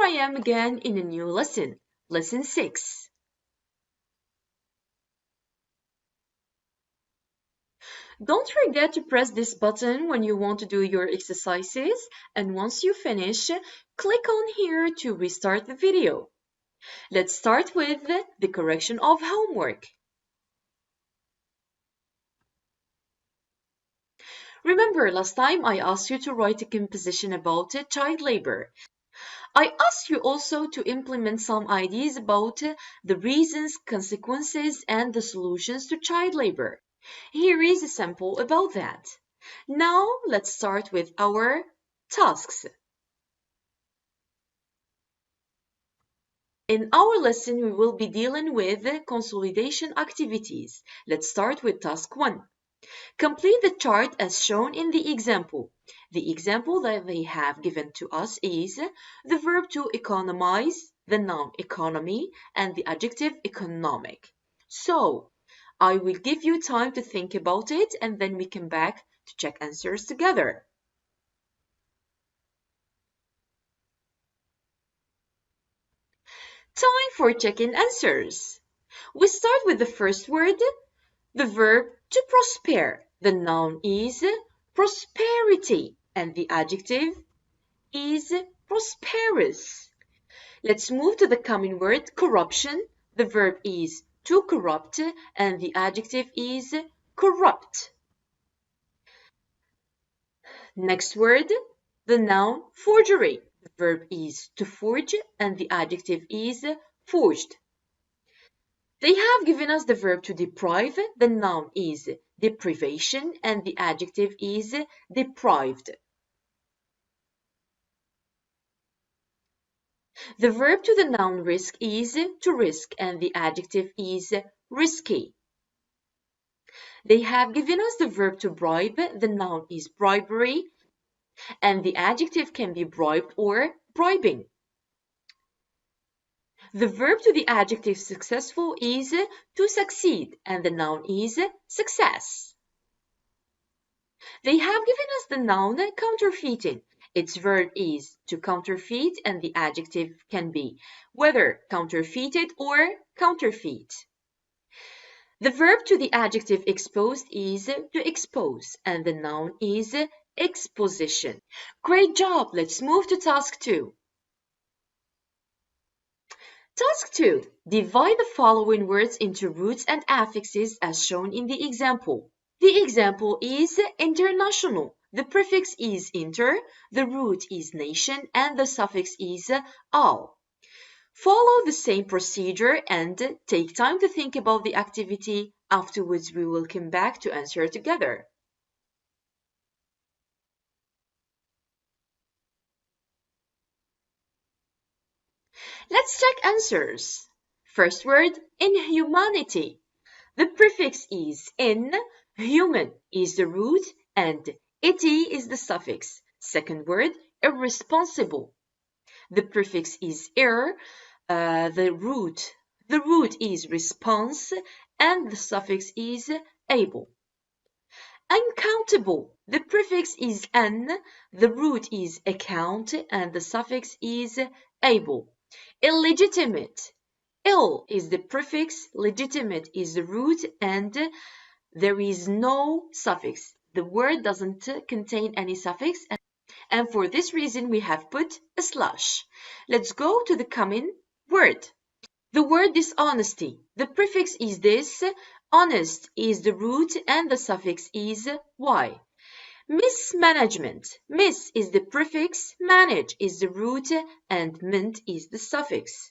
I am again in a new lesson, lesson 6. Don't forget to press this button when you want to do your exercises, and once you finish, click on here to restart the video. Let's start with the correction of homework. Remember, last time I asked you to write a composition about child labor. I asked you also to implement some ideas about the reasons, consequences, and the solutions to child labor. Here is a sample about that. Now let's start with our tasks. In our lesson, we will be dealing with consolidation activities. Let's start with task 1. Complete the chart as shown in the example. The example that they have given to us is the verb to economize, the noun economy, and the adjective economic. So, I will give you time to think about it and then we come back to check answers together. Time for checking answers. We start with the first word, the verb to prosper. The noun is prosperity and the adjective is prosperous. Let's move to the common word corruption. The verb is to corrupt and the adjective is corrupt. Next word, the noun forgery. The verb is to forge and the adjective is forged. They have given us the verb to deprive. The noun is deprivation and the adjective is deprived. The verb to the noun risk is to risk and the adjective is risky. They have given us the verb to bribe. The noun is bribery and the adjective can be bribed or bribing. The verb to the adjective successful is to succeed and the noun is success. They have given us the noun counterfeiting. Its verb is to counterfeit and the adjective can be whether counterfeited or counterfeit. The verb to the adjective exposed is to expose and the noun is exposition. Great job! Let's move to task 2. Task 2. Divide the following words into roots and affixes as shown in the example. The example is international. The prefix is inter, the root is nation, and the suffix is al. Follow the same procedure and take time to think about the activity. Afterwards, we will come back to answer together. Let's check answers. First word, inhumanity. The prefix is in, human is the root, and ity is the suffix. Second word, irresponsible. The prefix is ir, the root is response, and the suffix is able. Uncountable. The prefix is an, the root is account, and the suffix is able. Illegitimate. Ill is the prefix, legitimate is the root, and there is no suffix. The word doesn't contain any suffix, and for this reason we have put a slash. Let's go to the common word. The word dishonesty. The prefix is this, honest is the root, and the suffix is y. Mismanagement. Mis is the prefix, manage is the root, and ment is the suffix.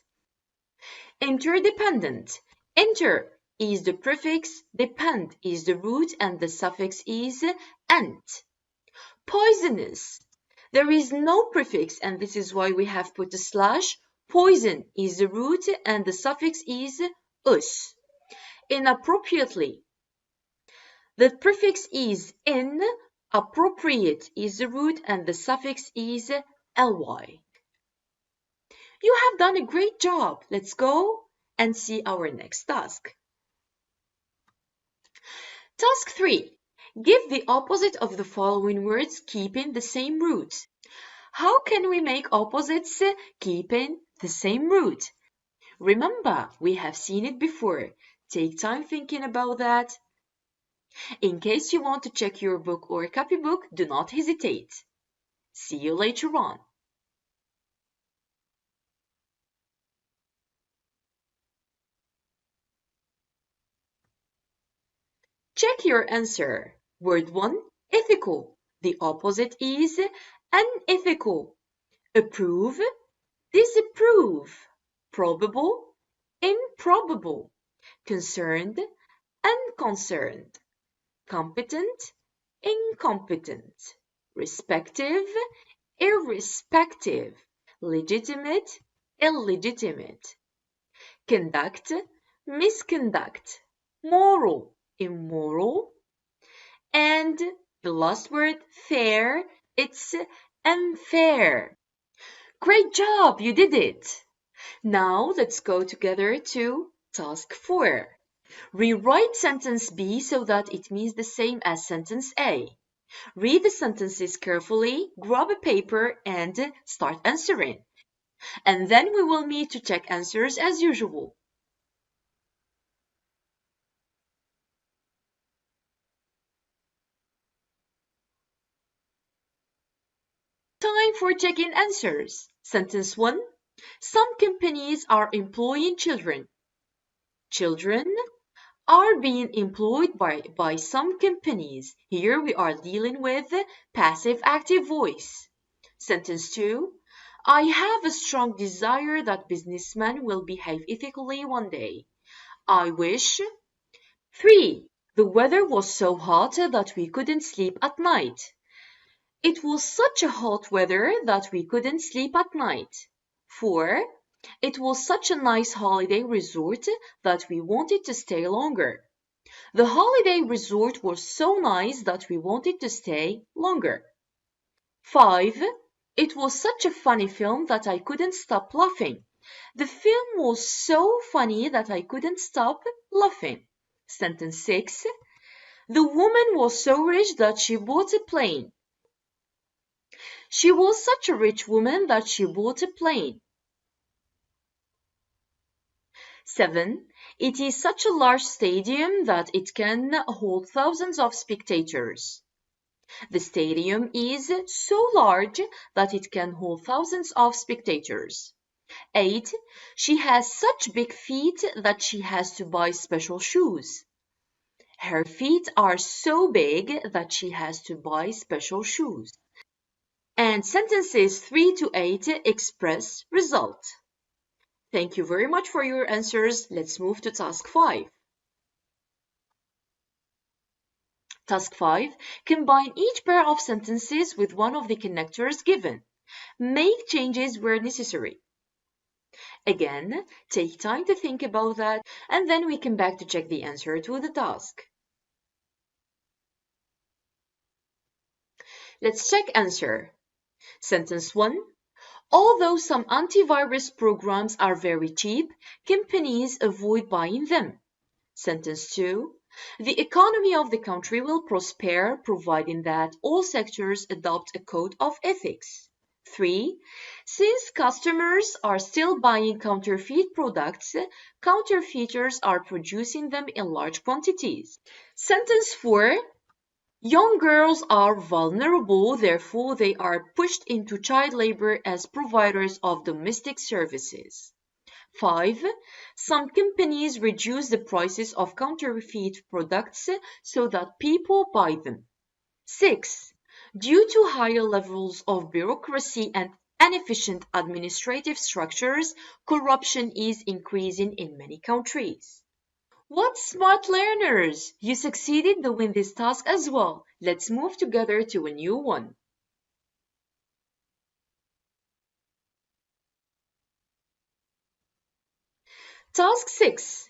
Interdependent. Inter is the prefix, depend is the root, and the suffix is ent. Poisonous. There is no prefix, and this is why we have put a slash. Poison is the root, and the suffix is us. Inappropriately. The prefix is in, appropriate is the root, and the suffix is ly. You have done a great job. Let's go and see our next task. Task 3. Give the opposite of the following words keeping the same root. How can we make opposites keeping the same root? Remember, we have seen it before. Take time thinking about that. In case you want to check your book or copybook, do not hesitate. See you later on. Check your answer. Word 1, ethical. The opposite is unethical. Approve, disapprove. Probable, improbable. Concerned, unconcerned. Competent, incompetent. Respective, irrespective. Legitimate, illegitimate. Conduct, misconduct. Moral, immoral. And the last word, fair, it's unfair. Great job, you did it. Now let's go together to task 4. Rewrite sentence B so that it means the same as sentence A. Read the sentences carefully, grab a paper, and start answering. And then we will meet to check answers as usual. Time for checking answers. Sentence 1. Some companies are employing children. Children are being employed by some companies. Here we are dealing with passive active voice. Sentence 2. I have a strong desire that businessmen will behave ethically one day. I wish. 3. The weather was so hot that we couldn't sleep at night. It was such a hot weather that we couldn't sleep at night. 4. It was such a nice holiday resort that we wanted to stay longer. The holiday resort was so nice that we wanted to stay longer. 5. It was such a funny film that I couldn't stop laughing. The film was so funny that I couldn't stop laughing. Sentence 6. The woman was so rich that she bought a plane. She was such a rich woman that she bought a plane. 7. It is such a large stadium that it can hold thousands of spectators. The stadium is so large that it can hold thousands of spectators. 8. She has such big feet that she has to buy special shoes. Her feet are so big that she has to buy special shoes. And sentences 3 to 8 express result. Thank you very much for your answers. Let's move to task 5. Task 5. Combine each pair of sentences with one of the connectors given. Make changes where necessary. Again, take time to think about that, and then we come back to check the answer to the task. Let's check answer. Sentence 1. Although some antivirus programs are very cheap, companies avoid buying them. Sentence 2. The economy of the country will prosper providing that all sectors adopt a code of ethics. 3. Since customers are still buying counterfeit products, counterfeiters are producing them in large quantities. Sentence 4. Young girls are vulnerable, therefore they are pushed into child labor as providers of domestic services. 5. Some companies reduce the prices of counterfeit products so that people buy them. 6. Due to higher levels of bureaucracy and inefficient administrative structures, corruption is increasing in many countries. What smart learners! You succeeded to win this task as well. Let's move together to a new one. Task 6.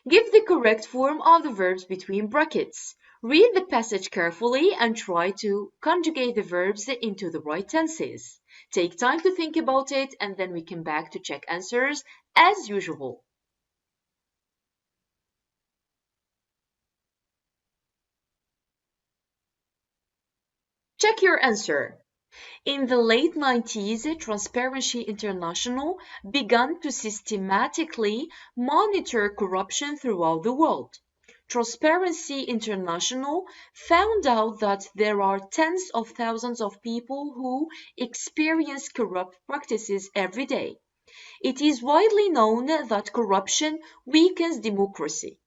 Give the correct form of the verbs between brackets. Read the passage carefully and try to conjugate the verbs into the right tenses. Take time to think about it and then we come back to check answers as usual. Check your answer. In the late 90s, Transparency International began to systematically monitor corruption throughout the world. Transparency International found out that there are tens of thousands of people who experience corrupt practices every day. It is widely known that corruption weakens democracy.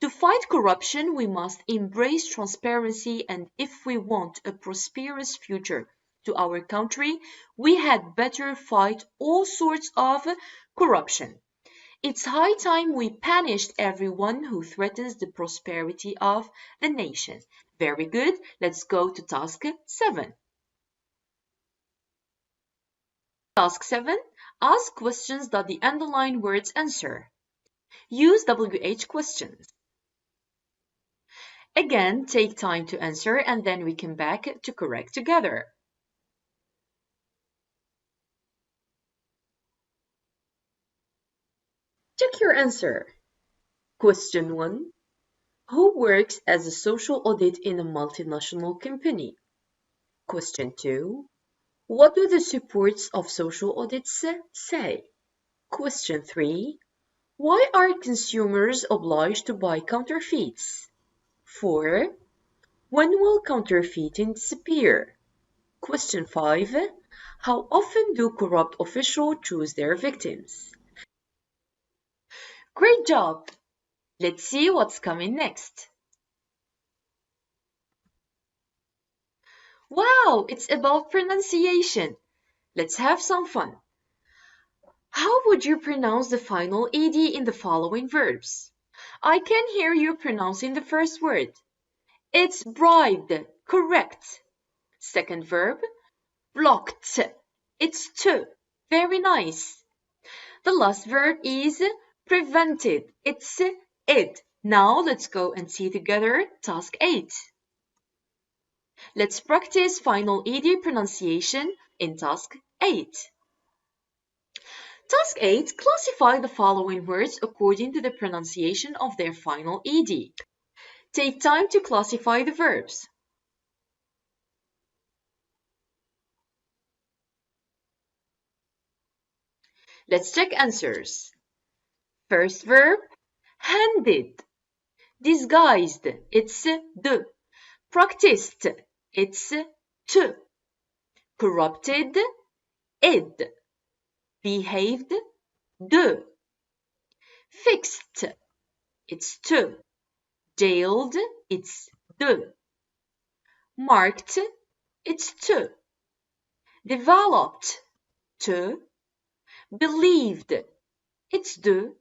To fight corruption, we must embrace transparency, and if we want a prosperous future to our country, we had better fight all sorts of corruption. It's high time we punished everyone who threatens the prosperity of the nation. Very good. Let's go to task 7. Task 7. Ask questions that the underlined words answer. Use WH questions. Again, take time to answer and then we come back to correct together. Check your answer. Question 1. Who works as a social audit in a multinational company? Question 2. What do the supports of social audits say? Question 3. Why are consumers obliged to buy counterfeits? 4. When will counterfeiting disappear? Question 5. How often do corrupt officials choose their victims? Great job! Let's see what's coming next. Wow, it's about pronunciation. Let's have some fun. How would you pronounce the final ed in the following verbs? I can hear you pronouncing the first word. It's bribed. Correct. Second verb, blocked. It's to. Very nice. The last verb is prevented. It's it. Now let's go and see together task 8. Let's practice final ed pronunciation in task 8. Task 8. Classify the following words according to the pronunciation of their final ed. Take time to classify the verbs. Let's check answers. First verb, handed. Disguised, it's de. Practiced, it's to. Corrupted, id. Behaved, de. Fixed, it's to. Jailed, it's de. Marked, it's to. Developed, to. Believed, it's de.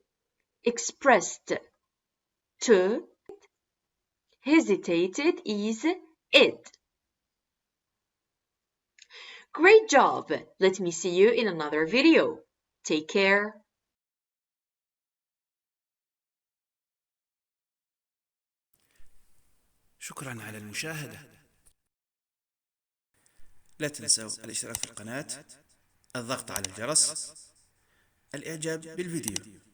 Expressed, to. Hesitated is it. Great job! Let me see you in another video. Take care. شكرا على المشاهدة. لا تنسوا الاشتراك في القناة، الضغط على الجرس، الإعجاب بالفيديو.